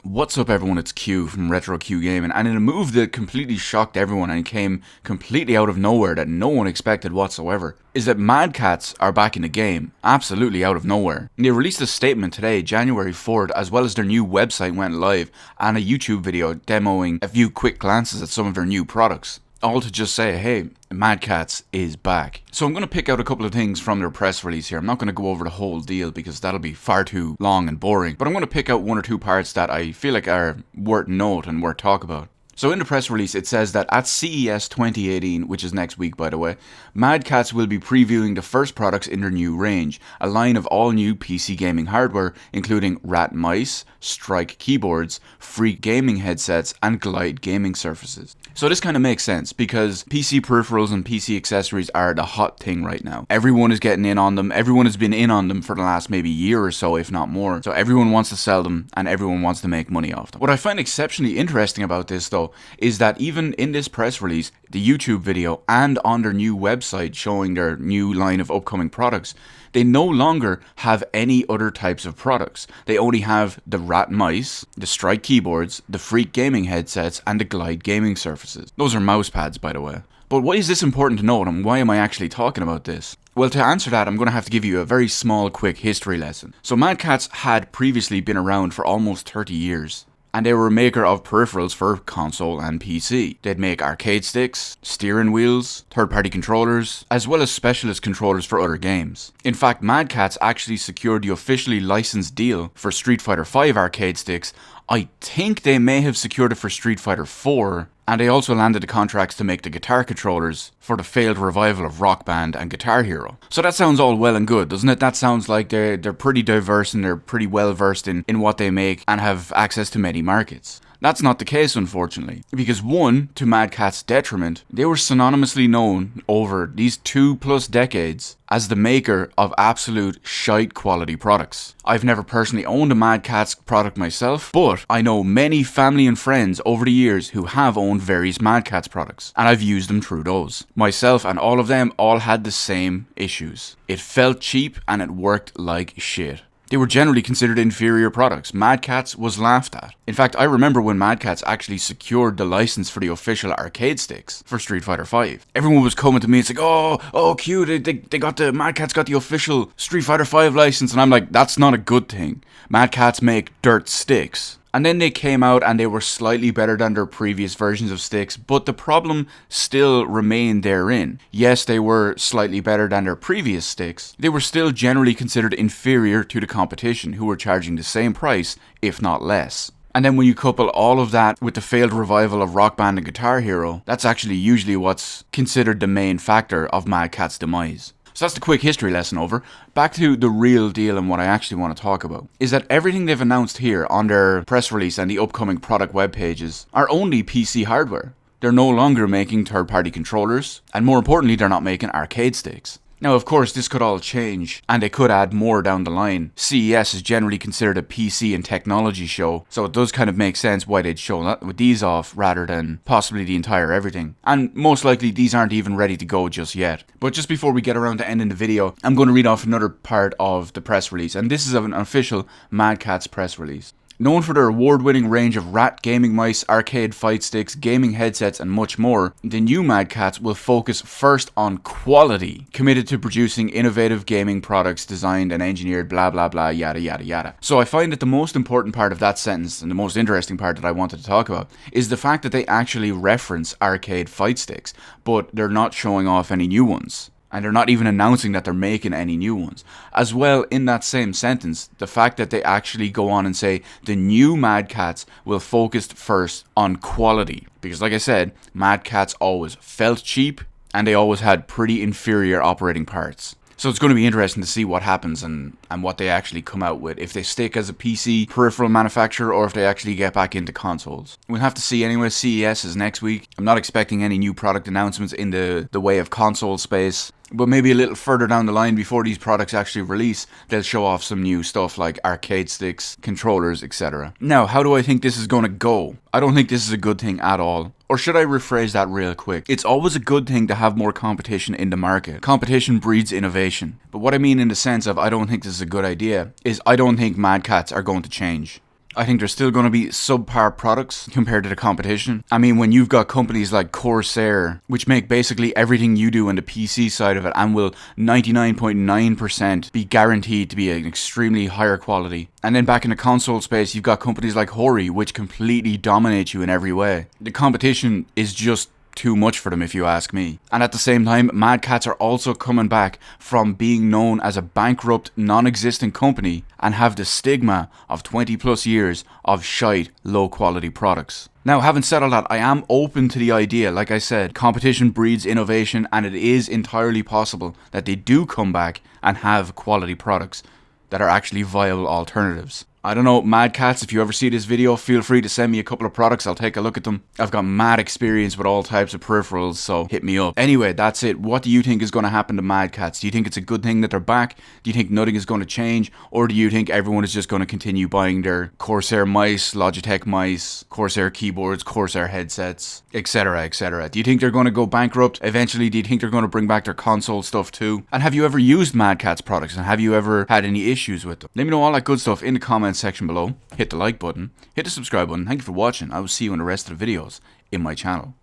What's up everyone, it's Q from Retro Q Gaming, and in a move that completely shocked everyone and came completely out of nowhere that no one expected whatsoever, is that Mad Catz are back in the game, absolutely out of nowhere. They released a statement today, January 4th, as well as their new website went live, and a YouTube video demoing a few quick glances at some of their new products. All to just say, hey, Mad Catz is back. So I'm going to pick out a couple of things from their press release here. I'm not going to go over the whole deal because that'll be far too long and boring. But I'm going to pick out one or two parts that I feel like are worth note and worth talk about. So in the press release it says that at CES 2018, which is next week by the way, Mad Catz will be previewing the first products in their new range, a line of all new PC gaming hardware including Rat mice, Strike keyboards, Freak gaming headsets and Glide gaming surfaces. So this kind of makes sense because PC peripherals and PC accessories are the hot thing right now. Everyone is getting in on them, everyone has been in on them for the last maybe year or so if not more. So everyone wants to sell them and everyone wants to make money off them. What I find exceptionally interesting about this though is that even in this press release, the YouTube video and on their new website showing their new line of upcoming products, they no longer have any other types of products. They only have the Rat mice, the Strike keyboards, the Freak gaming headsets and the Glide gaming surfaces. Those are mouse pads by the way. But why is this important to note and why am I actually talking about this? Well, to answer that, I'm going to have to give you a very small, quick history lesson. So Mad Catz had previously been around for almost 30 years. And they were a maker of peripherals for console and PC. They'd make arcade sticks, steering wheels, third-party controllers, as well as specialist controllers for other games. In fact, Mad Catz actually secured the officially licensed deal for Street Fighter V arcade sticks. I think they may have secured it for Street Fighter 4, and they also landed the contracts to make the guitar controllers for the failed revival of Rock Band and Guitar Hero. So that sounds all well and good, doesn't it? That sounds like they're pretty diverse and they're pretty well versed in what they make and have access to many markets. That's not the case, unfortunately, because one, to Mad Catz's detriment, they were synonymously known over these 2+ decades as the maker of absolute shite quality products. I've never personally owned a Mad Catz product myself, but I know many family and friends over the years who have owned various Mad Catz products, and I've used them through those. Myself and all of them all had the same issues. It felt cheap and it worked like shit. They were generally considered inferior products. Mad Catz was laughed at. In fact, I remember when Mad Catz actually secured the license for the official arcade sticks for Street Fighter V. Everyone was coming to me, it's like, oh, cute, Mad Catz got the official Street Fighter V license, and I'm like, that's not a good thing. Mad Catz make dirt sticks. And then they came out and they were slightly better than their previous versions of sticks, but the problem still remained therein. Yes, they were slightly better than their previous sticks. They were still generally considered inferior to the competition, who were charging the same price, if not less. And then when you couple all of that with the failed revival of Rock Band and Guitar Hero, that's actually usually what's considered the main factor of Mad Catz's demise. So that's the quick history lesson over. Back to the real deal and what I actually want to talk about is that everything they've announced here on their press release and the upcoming product web pages are only PC hardware. They're no longer making third-party controllers, and more importantly, they're not making arcade sticks. Now, of course, this could all change, and they could add more down the line. CES is generally considered a PC and technology show, so it does kind of make sense why they'd show that with these off rather than possibly the entire everything. And most likely, these aren't even ready to go just yet. But just before we get around to ending the video, I'm going to read off another part of the press release, and this is of an official Mad Catz press release. Known for their award-winning range of Rat gaming mice, arcade fight sticks, gaming headsets and much more, the new Mad Catz will focus first on quality, committed to producing innovative gaming products designed and engineered blah blah blah yada yada yada. So I find that the most important part of that sentence and the most interesting part that I wanted to talk about is the fact that they actually reference arcade fight sticks, but they're not showing off any new ones. And they're not even announcing that they're making any new ones. As well, in that same sentence, the fact that they actually go on and say the new Mad Catz will focus first on quality. Because like I said, Mad Catz always felt cheap and they always had pretty inferior operating parts. So it's going to be interesting to see what happens and what they actually come out with. If they stick as a PC peripheral manufacturer or if they actually get back into consoles. We'll have to see anyway. CES is next week. I'm not expecting any new product announcements in the way of console space. But maybe a little further down the line before these products actually release, they'll show off some new stuff like arcade sticks, controllers, etc. Now, how do I think this is going to go? I don't think this is a good thing at all. Or should I rephrase that real quick? It's always a good thing to have more competition in the market. Competition breeds innovation. But what I mean in the sense of I don't think this is a good idea is I don't think Mad Catz are going to change. I think there's still going to be subpar products compared to the competition. I mean, when you've got companies like Corsair, which make basically everything you do on the PC side of it and will 99.9% be guaranteed to be an extremely higher quality. And then back in the console space, you've got companies like Hori, which completely dominate you in every way. The competition is just too much for them, if you ask me. And at the same time, Mad Catz are also coming back from being known as a bankrupt, non-existent company and have the stigma of 20 plus years of shite, low quality products. Now, having said all that, I am open to the idea. Like I said, competition breeds innovation, and it is entirely possible that they do come back and have quality products that are actually viable alternatives. I don't know, Mad Catz, if you ever see this video, feel free to send me a couple of products. I'll take a look at them. I've got mad experience with all types of peripherals, so hit me up. Anyway, that's it. What do you think is going to happen to Mad Catz? Do you think it's a good thing that they're back? Do you think nothing is going to change? Or do you think everyone is just going to continue buying their Corsair mice, Logitech mice, Corsair keyboards, Corsair headsets, etc, etc? Do you think they're going to go bankrupt eventually? Do you think they're going to bring back their console stuff too? And have you ever used Mad Catz products? And have you ever had any issues with them? Let me know all that good stuff in the comments section below. Hit the like button, hit the subscribe button. Thank you for watching. I will see you in the rest of the videos in my channel.